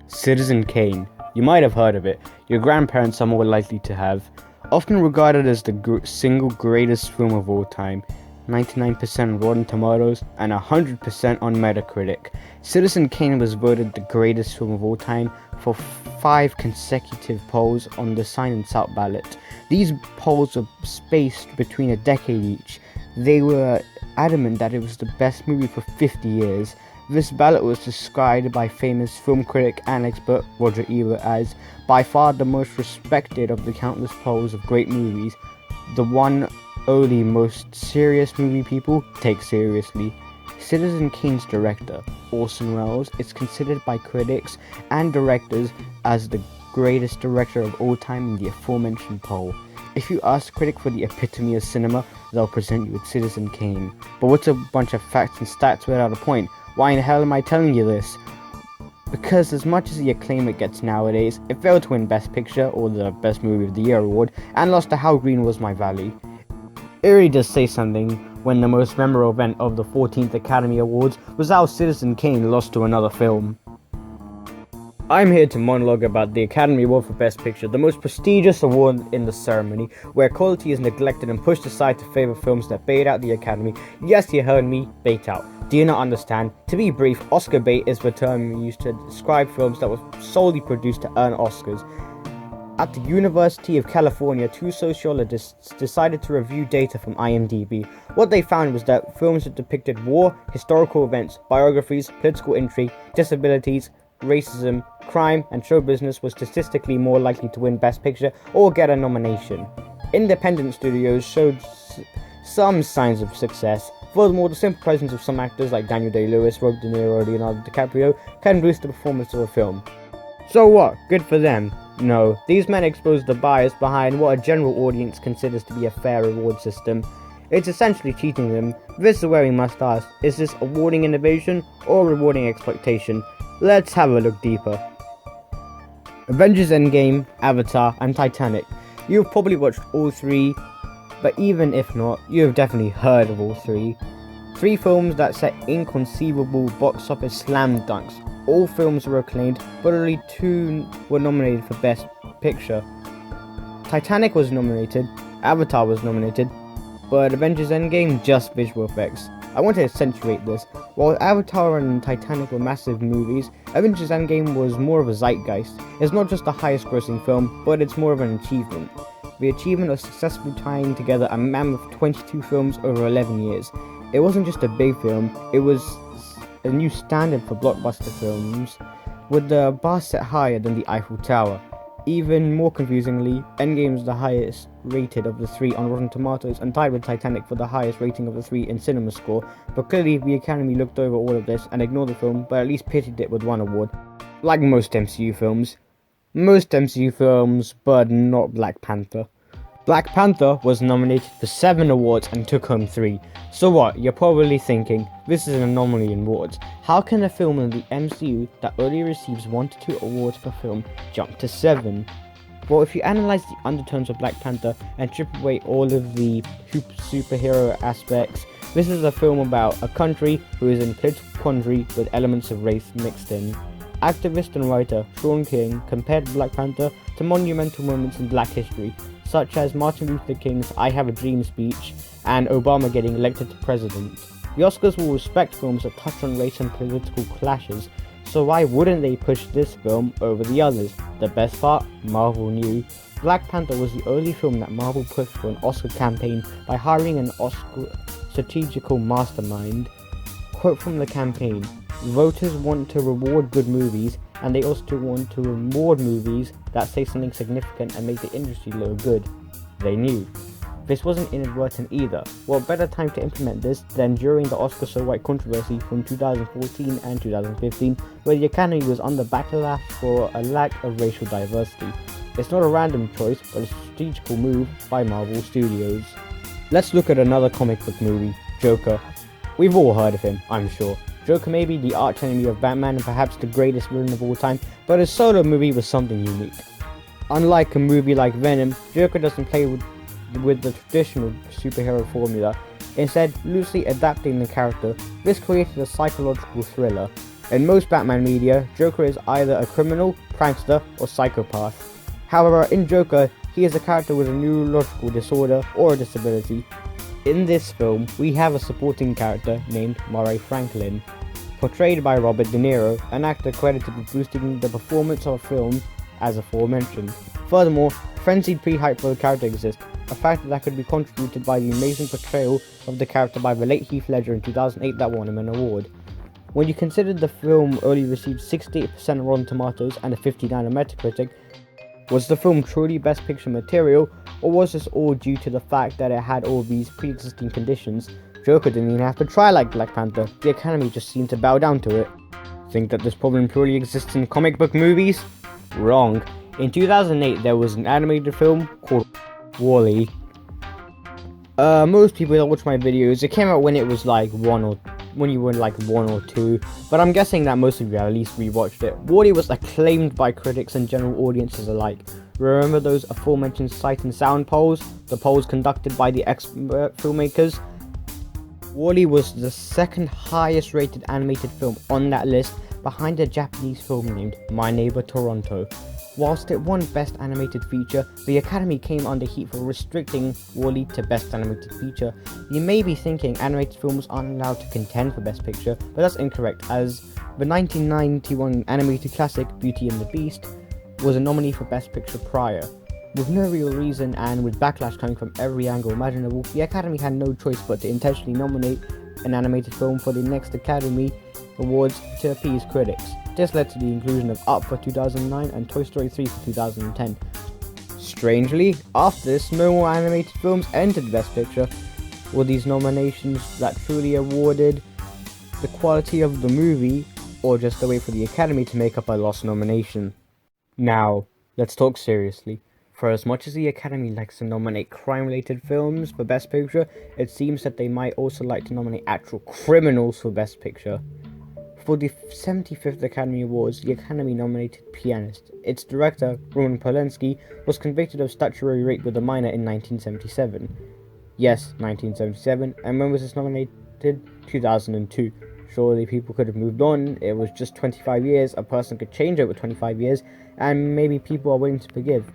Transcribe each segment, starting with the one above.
Citizen Kane. You might have heard of it. Your grandparents are more likely to have. Often regarded as the single greatest film of all time. 99% on Rotten Tomatoes and 100% on Metacritic. Citizen Kane was voted the greatest film of all time for 5 consecutive polls on the Sign and South ballot. These polls were spaced between a decade each. They were adamant that it was the best movie for 50 years. This ballot was described by famous film critic and expert Roger Ebert as by far the most respected of the countless polls of great movies, the one only most serious movie people take seriously. Citizen Kane's director, Orson Welles, is considered by critics and directors as the greatest director of all time in the aforementioned poll. If you ask a critic for the epitome of cinema, they'll present you with Citizen Kane. But what's a bunch of facts and stats without a point? Why in the hell am I telling you this? Because as much as the acclaim it gets nowadays, it failed to win Best Picture or the Best Movie of the Year award, and lost to How Green Was My Valley. It really does say something when the most memorable event of the 14th Academy Awards was how Citizen Kane lost to another film. I'm here to monologue about the Academy Award for Best Picture, the most prestigious award in the ceremony, where quality is neglected and pushed aside to favour films that bait out the Academy. Yes, you heard me, bait out. Do you not understand? To be brief, Oscar bait is the term used to describe films that were solely produced to earn Oscars. At the University of California, 2 sociologists decided to review data from IMDb. What they found was that films that depicted war, historical events, biographies, political intrigue, disabilities, racism, crime, and show business was statistically more likely to win Best Picture or get a nomination. Independent studios showed some signs of success. Furthermore, the simple presence of some actors like Daniel Day-Lewis, Robert De Niro, or Leonardo DiCaprio can boost the performance of a film. So what? Good for them? No, these men expose the bias behind what a general audience considers to be a fair reward system. It's essentially cheating them. This is where we must ask, is this awarding innovation or rewarding exploitation? Let's have a look deeper. Avengers Endgame, Avatar, and Titanic. You've probably watched all 3, but even if not, you have definitely heard of all 3. 3 films that set inconceivable box office slam dunks. All films were acclaimed, but only 2 were nominated for Best Picture. Titanic was nominated, Avatar was nominated, but Avengers Endgame just visual effects. I want to accentuate this. While Avatar and Titanic were massive movies, Avengers Endgame was more of a zeitgeist. It's not just the highest grossing film, but it's more of an achievement. The achievement of successfully tying together a mammoth 22 films over 11 years. It wasn't just a big film, it was a new standard for blockbuster films, with the bar set higher than the Eiffel Tower. Even more confusingly, Endgame is the highest rated of the 3 on Rotten Tomatoes and tied with Titanic for the highest rating of the 3 in Cinema Score, but clearly the Academy looked over all of this and ignored the film, but at least pitied it with 1 award. Like most MCU films. But not Black Panther. Black Panther was nominated for 7 awards and took home 3. So what, you're probably thinking, this is an anomaly in awards. How can a film in the MCU that only receives 1 to 2 awards per film jump to 7? Well, if you analyze the undertones of Black Panther and strip away all of the superhero aspects, this is a film about a country who is in political quandary with elements of race mixed in. Activist and writer Sean King compared Black Panther to monumental moments in Black history, such as Martin Luther King's I Have a Dream speech and Obama getting elected to president. The Oscars will respect films that touch on race and political clashes, so why wouldn't they push this film over the others? The best part? Marvel knew. Black Panther was the only film that Marvel pushed for an Oscar campaign by hiring an Oscar strategical mastermind. Quote from the campaign, "Voters want to reward good movies, and they also want to reward movies that say something significant and make the industry look good." They knew. This wasn't inadvertent either. What better time to implement this than during the Oscar So White controversy from 2014 and 2015, where the Academy was under backlash for a lack of racial diversity. It's not a random choice, but a strategical move by Marvel Studios. Let's look at another comic book movie, Joker. We've all heard of him, I'm sure. Joker may be the arch enemy of Batman and perhaps the greatest villain of all time, but his solo movie was something unique. Unlike a movie like Venom, Joker doesn't play with the traditional superhero formula, instead loosely adapting the character. This created a psychological thriller. In most Batman media, Joker is either a criminal, prankster, or psychopath. However, in Joker, he is a character with a neurological disorder or a disability. In this film, we have a supporting character named Murray Franklin, portrayed by Robert De Niro, an actor credited with boosting the performance of a film as aforementioned. Furthermore, frenzied pre-hype for the character exists, a factor that could be contributed by the amazing portrayal of the character by the late Heath Ledger in 2008 that won him an award. When you consider the film only received 68% on Rotten Tomatoes and a 59 on Metacritic, was the film truly Best Picture material, or was this all due to the fact that it had all these pre-existing conditions? Joker didn't even have to try like Black Panther, the Academy just seemed to bow down to it. Think that this problem purely exists in comic book movies? Wrong. In 2008 there was an animated film called WALL-E. Most people that watch my videos, it came out when it was like when you were like 1 or 2, but I'm guessing that most of you at least rewatched it. WALL-E was acclaimed by critics and general audiences alike. Remember those aforementioned sight and sound polls? The polls conducted by the expert filmmakers? WALL-E was the second highest rated animated film on that list, behind a Japanese film named My Neighbor Toronto. Whilst it won Best Animated Feature, the Academy came under heat for restricting WALL-E to Best Animated Feature. You may be thinking animated films aren't allowed to contend for Best Picture, but that's incorrect, as the 1991 animated classic Beauty and the Beast was a nominee for Best Picture prior. With no real reason and with backlash coming from every angle imaginable, the Academy had no choice but to intentionally nominate an animated film for the next Academy Awards to appease critics. This led to the inclusion of Up for 2009 and Toy Story 3 for 2010. Strangely, after this, no more animated films entered Best Picture. Were these nominations that truly awarded the quality of the movie, or just a way for the Academy to make up a lost nomination? Now, let's talk seriously. For as much as the Academy likes to nominate crime-related films for Best Picture, it seems that they might also like to nominate actual criminals for Best Picture. For the 75th Academy Awards, the Academy nominated Pianist. Its director, Roman Polanski, was convicted of statutory rape with a minor in 1977. Yes, 1977, and when was this nominated? 2002. Surely people could have moved on, it was just 25 years, a person could change over 25 years, and maybe people are willing to forgive.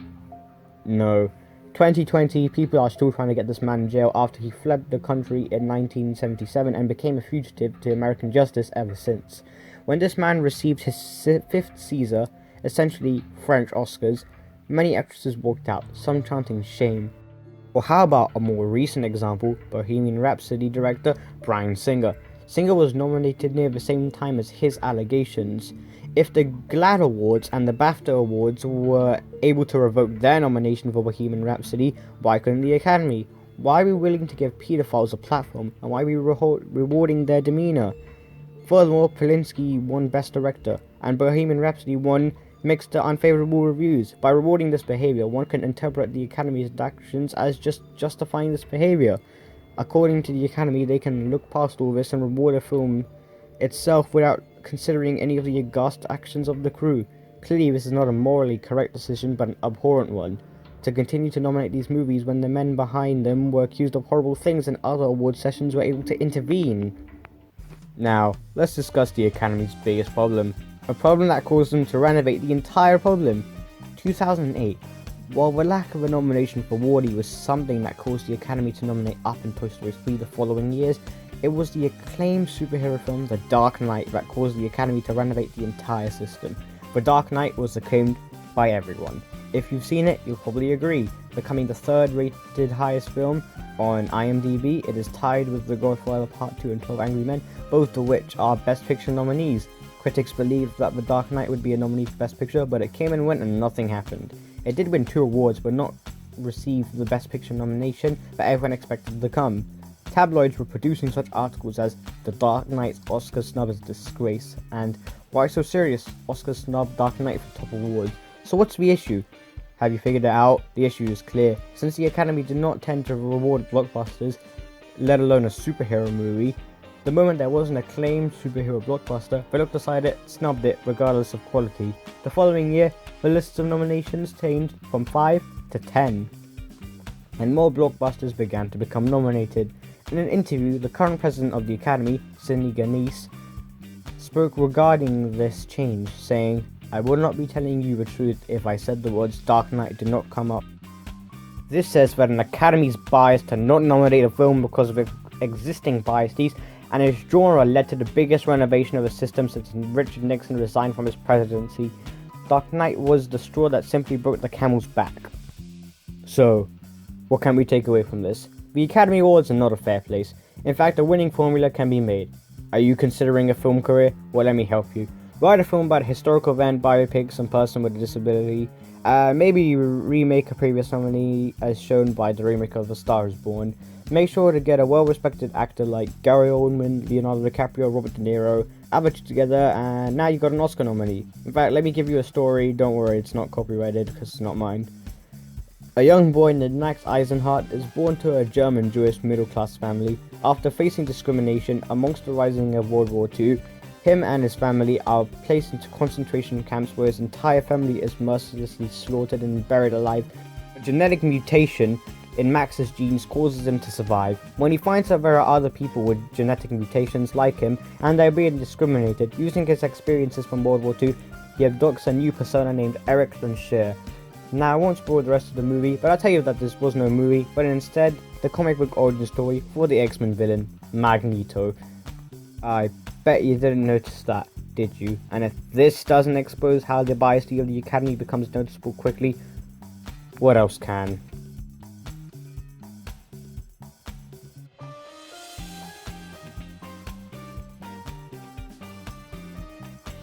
No. 2020, people are still trying to get this man in jail after he fled the country in 1977 and became a fugitive to American justice ever since. When this man received his 5th Caesar, essentially French Oscars, many actresses walked out, some chanting shame. Or how about a more recent example, Bohemian Rhapsody director Bryan Singer. Singer was nominated near the same time as his allegations. If the GLAAD Awards and the BAFTA Awards were able to revoke their nomination for Bohemian Rhapsody, why couldn't the Academy? Why are we willing to give pedophiles a platform, and why are we rewarding their demeanour? Furthermore, Polanski won Best Director, and Bohemian Rhapsody won mixed to unfavourable reviews. By rewarding this behaviour, one can interpret the Academy's actions as just justifying this behaviour. According to the Academy, they can look past all this and reward a film itself without considering any of the aghast actions of the crew. Clearly this is not a morally correct decision, but an abhorrent one, to continue to nominate these movies when the men behind them were accused of horrible things and other award sessions were able to intervene. Now, let's discuss the Academy's biggest problem, a problem that caused them to renovate the entire problem. 2008. While the lack of a nomination for WALL-E was something that caused the Academy to nominate Up and Toy Story 3 the following years, it was the acclaimed superhero film The Dark Knight that caused the Academy to renovate the entire system. The Dark Knight was acclaimed by everyone. If you've seen it, you'll probably agree. Becoming the 3rd rated highest film on IMDb, it is tied with The Godfather Part 2 and 12 Angry Men, both of which are Best Picture nominees. Critics believed that The Dark Knight would be a nominee for Best Picture, but it came and went and nothing happened. It did win 2 awards, but not receive the Best Picture nomination that everyone expected to come. Tabloids were producing such articles as The Dark Knight's Oscar snub is a disgrace, and Why so serious? Oscar snub Dark Knight for top awards. So what's the issue? Have you figured it out? The issue is clear. Since the Academy did not tend to reward blockbusters, let alone a superhero movie, the moment there was an acclaimed superhero blockbuster, they looked aside it, snubbed it regardless of quality. The following year, the lists of nominations changed from 5 to 10, and more blockbusters began to become nominated. In an interview, the current president of the Academy, Sidney Guinness, spoke regarding this change, saying, "I would not be telling you the truth if I said the words Dark Knight did not come up." This says that an Academy's bias to not nominate a film because of existing biases and its genre led to the biggest renovation of the system since Richard Nixon resigned from his presidency. Dark Knight was the straw that simply broke the camel's back. So, what can we take away from this? The Academy Awards are not a fair place. In fact, a winning formula can be made. Are you considering a film career? Well, let me help you. Write a film about a historical event, biopic, some person with a disability. Maybe remake a previous nominee as shown by the remake of A Star is Born. Make sure to get a well-respected actor like Gary Oldman, Leonardo DiCaprio, Robert De Niro, add the two together, and now you've got an Oscar nominee. In fact, let me give you a story. Don't worry, it's not copyrighted because it's not mine. A young boy named Max Eisenhardt is born to a German Jewish middle-class family. After facing discrimination amongst the rising of World War II, him and his family are placed into concentration camps where his entire family is mercilessly slaughtered and buried alive. A genetic mutation in Max's genes causes him to survive. When he finds out there are other people with genetic mutations like him and they're being discriminated, using his experiences from World War II, he abducts a new persona named Eric Landshear. Now, I won't spoil the rest of the movie, but I'll tell you that this was no movie, but instead the comic book origin story for the X-Men villain, Magneto. I bet you didn't notice that, did you? And if this doesn't expose how the bias of the Academy becomes noticeable quickly, what else can?